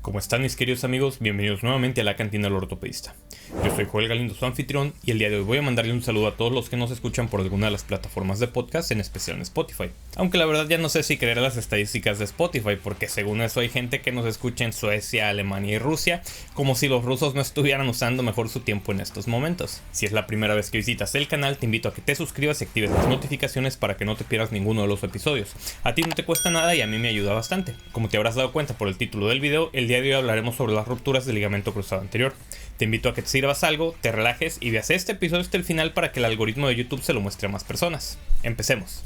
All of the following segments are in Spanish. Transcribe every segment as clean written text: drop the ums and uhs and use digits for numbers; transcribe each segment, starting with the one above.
¿Cómo están mis queridos amigos? Bienvenidos nuevamente a la Cantina del Ortopedista. Yo soy Joel Galindo, su anfitrión, y el día de hoy voy a mandarle un saludo a todos los que nos escuchan por alguna de las plataformas de podcast, en especial en Spotify. Aunque la verdad ya no sé si creer las estadísticas de Spotify, porque según eso hay gente que nos escucha en Suecia, Alemania y Rusia, como si los rusos no estuvieran usando mejor su tiempo en estos momentos. Si es la primera vez que visitas el canal, te invito a que te suscribas y actives las notificaciones para que no te pierdas ninguno de los episodios. A ti no te cuesta nada y a mí me ayuda bastante. Como te habrás dado cuenta por el título del video, el día de hoy hablaremos sobre las rupturas del ligamento cruzado anterior. Te invito a que te sirvas algo, te relajes y veas este episodio hasta el final para que el algoritmo de YouTube se lo muestre a más personas. Empecemos.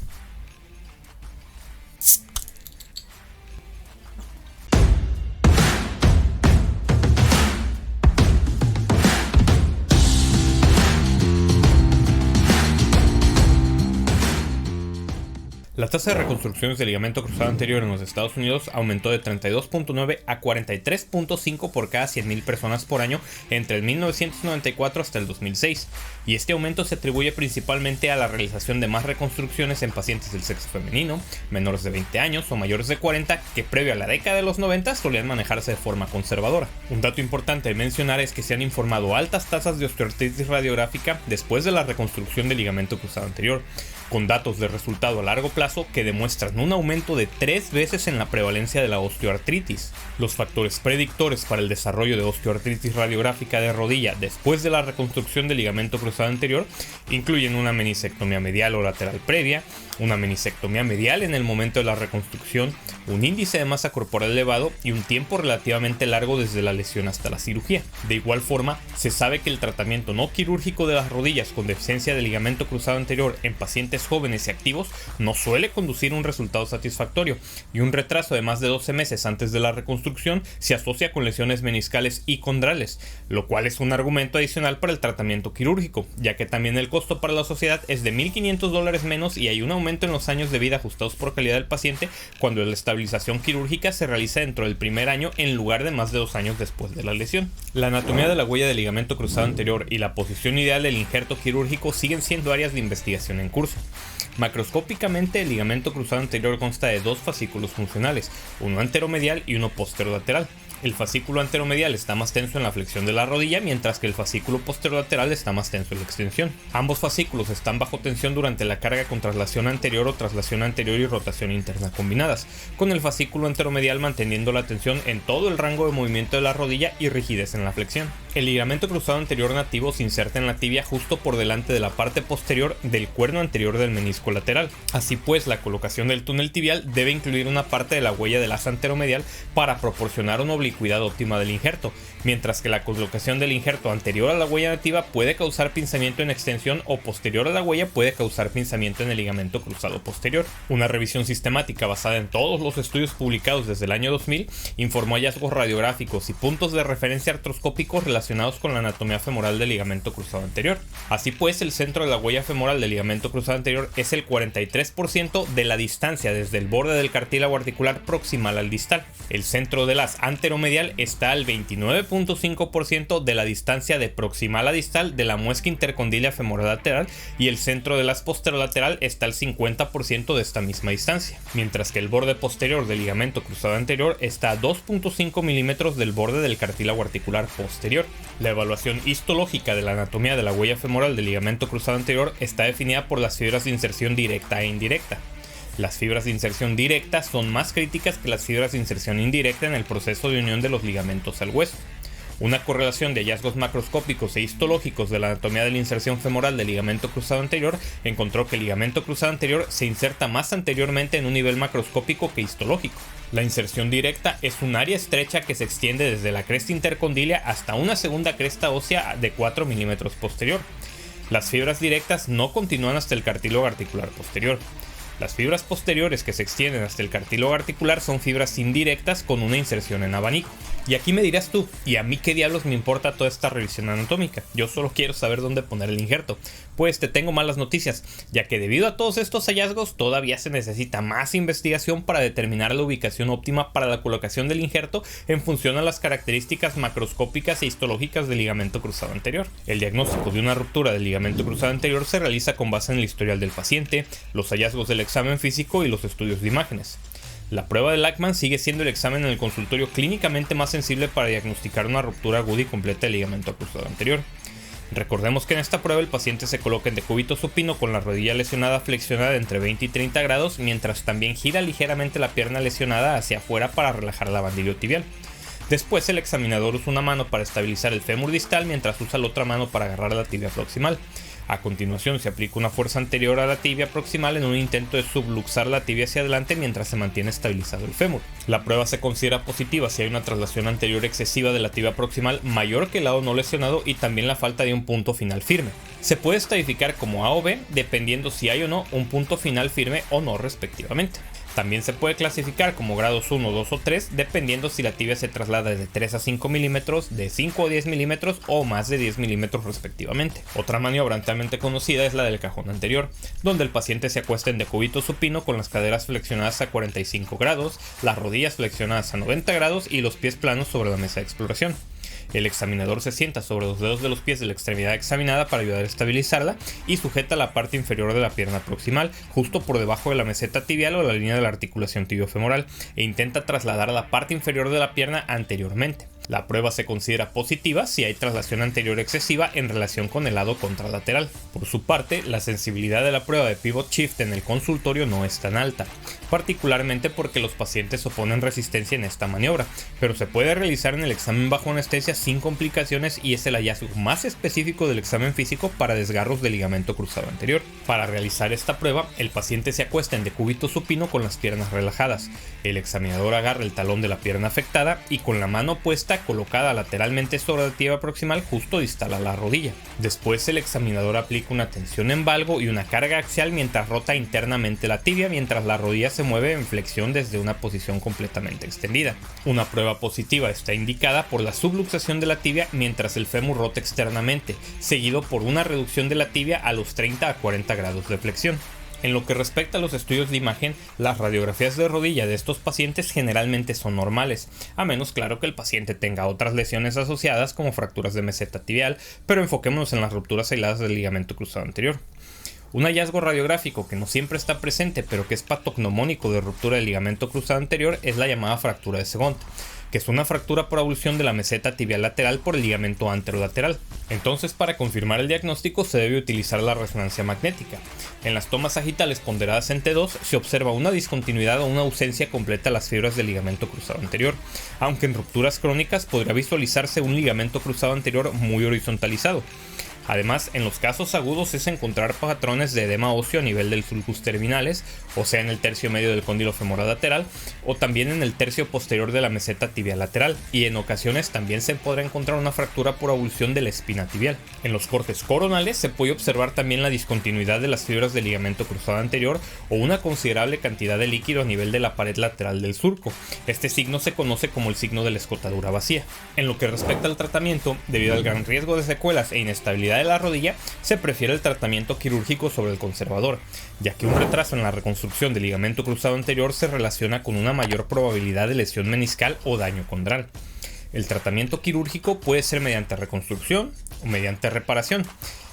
La tasa de reconstrucciones del ligamento cruzado anterior en los Estados Unidos aumentó de 32.9 a 43.5 por cada 100.000 personas por año entre el 1994 hasta el 2006, y este aumento se atribuye principalmente a la realización de más reconstrucciones en pacientes del sexo femenino, menores de 20 años o mayores de 40, que previo a la década de los 90 solían manejarse de forma conservadora. Un dato importante de mencionar es que se han informado altas tasas de osteoartritis radiográfica después de la reconstrucción del ligamento cruzado anterior, con datos de resultado a largo plazo que demuestran un aumento de 3 veces en la prevalencia de la osteoartritis. Los factores predictores para el desarrollo de osteoartritis radiográfica de rodilla después de la reconstrucción del ligamento cruzado anterior incluyen una meniscectomía medial o lateral previa, una meniscectomía medial en el momento de la reconstrucción, un índice de masa corporal elevado y un tiempo relativamente largo desde la lesión hasta la cirugía. De igual forma, se sabe que el tratamiento no quirúrgico de las rodillas con deficiencia de ligamento cruzado anterior en pacientes jóvenes y activos no suele conducir a un resultado satisfactorio, y un retraso de más de 12 meses antes de la reconstrucción se asocia con lesiones meniscales y condrales, lo cual es un argumento adicional para el tratamiento quirúrgico, ya que también el costo para la sociedad es de $1,500 menos y hay un aumento en los años de vida ajustados por calidad del paciente cuando la estabilización quirúrgica se realiza dentro del primer año en lugar de más de 2 años después de la lesión. La anatomía de la huella del ligamento cruzado anterior y la posición ideal del injerto quirúrgico siguen siendo áreas de investigación en curso. Macroscópicamente, el ligamento cruzado anterior consta de 2 fascículos funcionales, uno anteromedial y uno posterolateral. El fascículo anteromedial está más tenso en la flexión de la rodilla, mientras que el fascículo posterolateral está más tenso en la extensión. Ambos fascículos están bajo tensión durante la carga con traslación anterior o traslación anterior y rotación interna combinadas, con el fascículo anteromedial manteniendo la tensión en todo el rango de movimiento de la rodilla y rigidez en la flexión. El ligamento cruzado anterior nativo se inserta en la tibia justo por delante de la parte posterior del cuerno anterior del menisco lateral. Así pues, la colocación del túnel tibial debe incluir una parte de la huella del asa anteromedial para proporcionar una oblicuidad óptima del injerto, mientras que la colocación del injerto anterior a la huella nativa puede causar pinzamiento en extensión o posterior a la huella puede causar pinzamiento en el ligamento cruzado posterior. Una revisión sistemática basada en todos los estudios publicados desde el año 2000 informó hallazgos radiográficos y puntos de referencia artroscópicos relacionados con la anatomía femoral del ligamento cruzado anterior. Así pues, el centro de la huella femoral del ligamento cruzado anterior es el 43% de la distancia desde el borde del cartílago articular proximal al distal. El centro del as anteromedial está al 29.5% de la distancia de proximal a distal de la muesca intercondilia femoral lateral, y el centro del as posterolateral está al 50% de esta misma distancia, mientras que el borde posterior del ligamento cruzado anterior está a 2.5 milímetros del borde del cartílago articular posterior. La evaluación histológica de la anatomía de la huella femoral del ligamento cruzado anterior está definida por las fibras de inserción directa e indirecta. Las fibras de inserción directa son más críticas que las fibras de inserción indirecta en el proceso de unión de los ligamentos al hueso. Una correlación de hallazgos macroscópicos e histológicos de la anatomía de la inserción femoral del ligamento cruzado anterior encontró que el ligamento cruzado anterior se inserta más anteriormente en un nivel macroscópico que histológico. La inserción directa es un área estrecha que se extiende desde la cresta intercondilia hasta una segunda cresta ósea de 4 milímetros posterior. Las fibras directas no continúan hasta el cartílago articular posterior. Las fibras posteriores que se extienden hasta el cartílago articular son fibras indirectas con una inserción en abanico. Y aquí me dirás tú, ¿y a mí qué diablos me importa toda esta revisión anatómica? Yo solo quiero saber dónde poner el injerto. Pues te tengo malas noticias, ya que debido a todos estos hallazgos todavía se necesita más investigación para determinar la ubicación óptima para la colocación del injerto en función a las características macroscópicas e histológicas del ligamento cruzado anterior. El diagnóstico de una ruptura del ligamento cruzado anterior se realiza con base en el historial del paciente, los hallazgos del examen físico y los estudios de imágenes. La prueba de Lachman sigue siendo el examen en el consultorio clínicamente más sensible para diagnosticar una ruptura aguda y completa del ligamento cruzado anterior. Recordemos que en esta prueba el paciente se coloca en decúbito supino con la rodilla lesionada flexionada entre 20 y 30 grados, mientras también gira ligeramente la pierna lesionada hacia afuera para relajar la bandilio tibial. Después el examinador usa una mano para estabilizar el fémur distal mientras usa la otra mano para agarrar la tibia proximal. A continuación se aplica una fuerza anterior a la tibia proximal en un intento de subluxar la tibia hacia adelante mientras se mantiene estabilizado el fémur. La prueba se considera positiva si hay una traslación anterior excesiva de la tibia proximal mayor que el lado no lesionado y también la falta de un punto final firme. Se puede estadificar como A o B dependiendo si hay o no un punto final firme o no respectivamente. También se puede clasificar como grados 1, 2 o 3 dependiendo si la tibia se traslada de 3 a 5 milímetros, de 5 a 10 milímetros o más de 10 milímetros respectivamente. Otra maniobra ampliamente conocida es la del cajón anterior, donde el paciente se acuesta en decúbito supino con las caderas flexionadas a 45 grados, las rodillas flexionadas a 90 grados y los pies planos sobre la mesa de exploración. El examinador se sienta sobre los dedos de los pies de la extremidad examinada para ayudar a estabilizarla y sujeta la parte inferior de la pierna proximal, justo por debajo de la meseta tibial o la línea de la articulación tibiofemoral, e intenta trasladar a la parte inferior de la pierna anteriormente. La prueba se considera positiva si hay traslación anterior excesiva en relación con el lado contralateral. Por su parte, la sensibilidad de la prueba de pivot shift en el consultorio no es tan alta, particularmente porque los pacientes oponen resistencia en esta maniobra, pero se puede realizar en el examen bajo anestesia sin complicaciones y es el hallazgo más específico del examen físico para desgarros del ligamento cruzado anterior. Para realizar esta prueba, el paciente se acuesta en decúbito supino con las piernas relajadas. El examinador agarra el talón de la pierna afectada y con la mano opuesta colocada lateralmente sobre la tibia proximal justo distal a la rodilla. Después el examinador aplica una tensión en valgo y una carga axial mientras rota internamente la tibia mientras la rodilla se mueve en flexión desde una posición completamente extendida. Una prueba positiva está indicada por la subluxación de la tibia mientras el fémur rota externamente, seguido por una reducción de la tibia a los 30 a 40 grados de flexión. En lo que respecta a los estudios de imagen, las radiografías de rodilla de estos pacientes generalmente son normales, a menos claro que el paciente tenga otras lesiones asociadas como fracturas de meseta tibial, pero enfoquémonos en las rupturas aisladas del ligamento cruzado anterior. Un hallazgo radiográfico que no siempre está presente pero que es patognomónico de ruptura del ligamento cruzado anterior es la llamada fractura de Segont, que es una fractura por abulsión de la meseta tibial lateral por el ligamento anterolateral. Entonces, para confirmar el diagnóstico se debe utilizar la resonancia magnética. En las tomas sagitales ponderadas en T2 se observa una discontinuidad o una ausencia completa de las fibras del ligamento cruzado anterior, aunque en rupturas crónicas podría visualizarse un ligamento cruzado anterior muy horizontalizado. Además, en los casos agudos es encontrar patrones de edema óseo a nivel del sulcus terminales, o sea en el tercio medio del cóndilo femoral lateral, o también en el tercio posterior de la meseta tibial lateral, y en ocasiones también se podrá encontrar una fractura por avulsión de la espina tibial. En los cortes coronales se puede observar también la discontinuidad de las fibras del ligamento cruzado anterior o una considerable cantidad de líquido a nivel de la pared lateral del surco. Este signo se conoce como el signo de la escotadura vacía. En lo que respecta al tratamiento, debido al gran riesgo de secuelas e inestabilidad de la rodilla, se prefiere el tratamiento quirúrgico sobre el conservador, ya que un retraso en la reconstrucción del ligamento cruzado anterior se relaciona con una mayor probabilidad de lesión meniscal o daño condral. El tratamiento quirúrgico puede ser mediante reconstrucción o mediante reparación.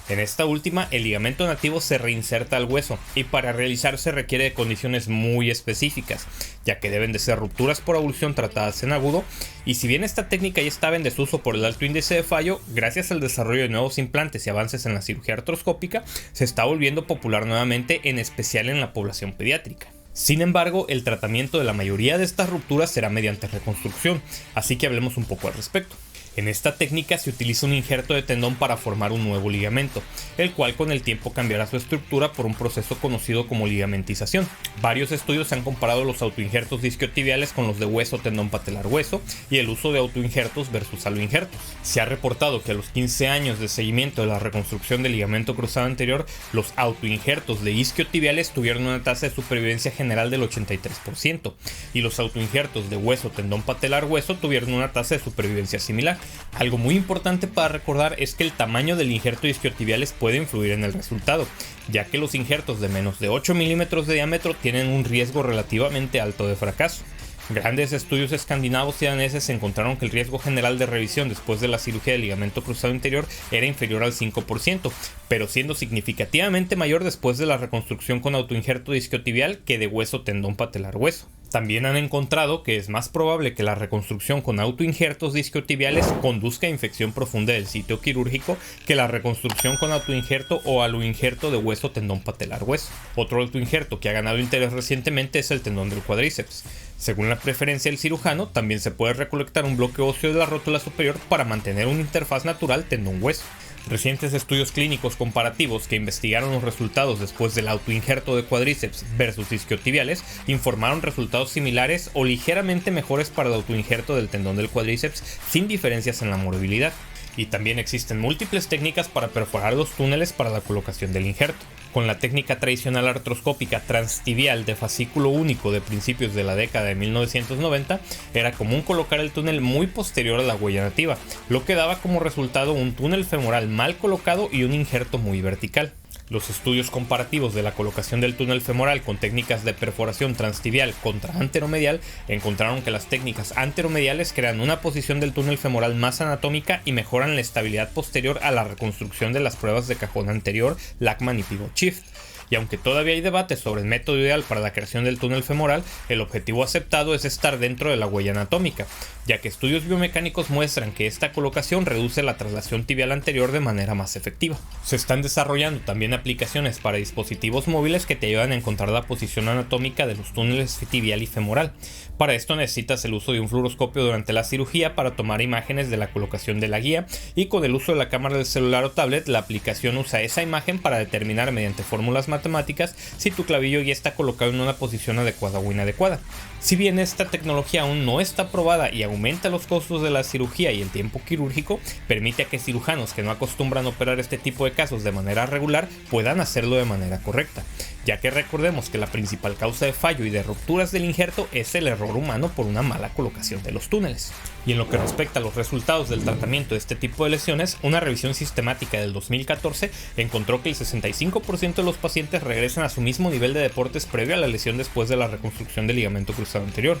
En esta última, el ligamento nativo se reinserta al hueso y para realizarse requiere de condiciones muy específicas, ya que deben de ser rupturas por avulsión tratadas en agudo, y si bien esta técnica ya estaba en desuso por el alto índice de fallo, gracias al desarrollo de nuevos implantes y avances en la cirugía artroscópica, se está volviendo popular nuevamente, en especial en la población pediátrica. Sin embargo, el tratamiento de la mayoría de estas rupturas será mediante reconstrucción, así que hablemos un poco al respecto. En esta técnica se utiliza un injerto de tendón para formar un nuevo ligamento, el cual con el tiempo cambiará su estructura por un proceso conocido como ligamentización. Varios estudios han comparado los autoinjertos isquiotibiales con los de hueso tendón patelar hueso y el uso de autoinjertos versus aloinjertos. Se ha reportado que a los 15 años de seguimiento de la reconstrucción del ligamento cruzado anterior, los autoinjertos de isquiotibiales tuvieron una tasa de supervivencia general del 83% y los autoinjertos de hueso tendón patelar hueso tuvieron una tasa de supervivencia similar. Algo muy importante para recordar es que el tamaño del injerto isquiotibiales puede influir en el resultado, ya que los injertos de menos de 8 milímetros de diámetro tienen un riesgo relativamente alto de fracaso. Grandes estudios escandinavos y daneses encontraron que el riesgo general de revisión después de la cirugía del ligamento cruzado anterior era inferior al 5%, pero siendo significativamente mayor después de la reconstrucción con autoinjerto isquiotibial que de hueso tendón patelar hueso. También han encontrado que es más probable que la reconstrucción con autoinjertos discotibiales conduzca a infección profunda del sitio quirúrgico que la reconstrucción con autoinjerto o aloinjerto de hueso tendón patelar hueso. Otro autoinjerto que ha ganado interés recientemente es el tendón del cuádriceps. Según la preferencia del cirujano, también se puede recolectar un bloque óseo de la rótula superior para mantener una interfaz natural tendón-hueso. Recientes estudios clínicos comparativos que investigaron los resultados después del autoinjerto de cuádriceps versus isquiotibiales informaron resultados similares o ligeramente mejores para el autoinjerto del tendón del cuádriceps sin diferencias en la movilidad. Y también existen múltiples técnicas para perforar los túneles para la colocación del injerto. Con la técnica tradicional artroscópica transtibial de fascículo único de principios de la década de 1990, era común colocar el túnel muy posterior a la huella nativa, lo que daba como resultado un túnel femoral mal colocado y un injerto muy vertical. Los estudios comparativos de la colocación del túnel femoral con técnicas de perforación transtibial contra anteromedial encontraron que las técnicas anteromediales crean una posición del túnel femoral más anatómica y mejoran la estabilidad posterior a la reconstrucción de las pruebas de cajón anterior, Lachman y Pivot Shift. Y aunque todavía hay debate sobre el método ideal para la creación del túnel femoral, el objetivo aceptado es estar dentro de la huella anatómica, ya que estudios biomecánicos muestran que esta colocación reduce la traslación tibial anterior de manera más efectiva. Se están desarrollando también aplicaciones para dispositivos móviles que te ayudan a encontrar la posición anatómica de los túneles tibial y femoral. Para esto necesitas el uso de un fluoroscopio durante la cirugía para tomar imágenes de la colocación de la guía, y con el uso de la cámara del celular o tablet, la aplicación usa esa imagen para determinar mediante fórmulas matemáticas si tu clavillo ya está colocado en una posición adecuada o inadecuada. Si bien esta tecnología aún no está probada y aumenta los costos de la cirugía y el tiempo quirúrgico, permite a que cirujanos que no acostumbran a operar este tipo de casos de manera regular puedan hacerlo de manera correcta, ya que recordemos que la principal causa de fallo y de rupturas del injerto es el error humano por una mala colocación de los túneles. Y en lo que respecta a los resultados del tratamiento de este tipo de lesiones, una revisión sistemática del 2014 encontró que el 65% de los pacientes regresan a su mismo nivel de deportes previo a la lesión después de la reconstrucción del ligamento cruzado anterior,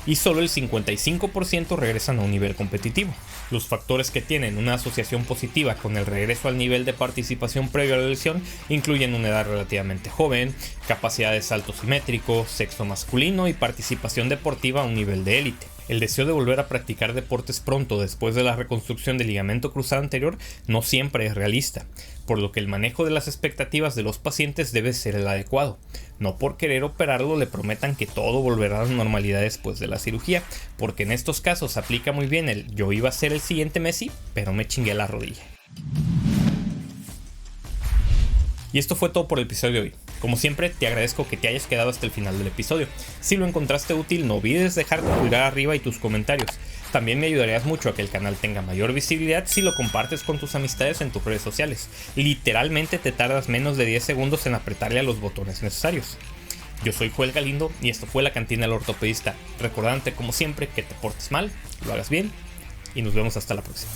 y solo el 55% regresan a un nivel competitivo. Los factores que tienen una asociación positiva con el regreso al nivel de participación previo a la lesión incluyen una edad relativamente joven, capacidad de salto simétrico, sexo masculino y participación deportiva a un nivel de élite. El deseo de volver a practicar deportes pronto después de la reconstrucción del ligamento cruzado anterior no siempre es realista, por lo que el manejo de las expectativas de los pacientes debe ser el adecuado. No por querer operarlo le prometan que todo volverá a la normalidad después de la cirugía, porque en estos casos aplica muy bien el yo iba a ser el siguiente Messi, pero me chingué la rodilla. Y esto fue todo por el episodio de hoy. Como siempre, te agradezco que te hayas quedado hasta el final del episodio. Si lo encontraste útil, no olvides dejar tu pulgar arriba y tus comentarios. También me ayudarías mucho a que el canal tenga mayor visibilidad si lo compartes con tus amistades en tus redes sociales. Literalmente te tardas menos de 10 segundos en apretarle a los botones necesarios. Yo soy Joel Galindo y esto fue La Cantina del Ortopedista. Recordándote como siempre que te portes mal, lo hagas bien y nos vemos hasta la próxima.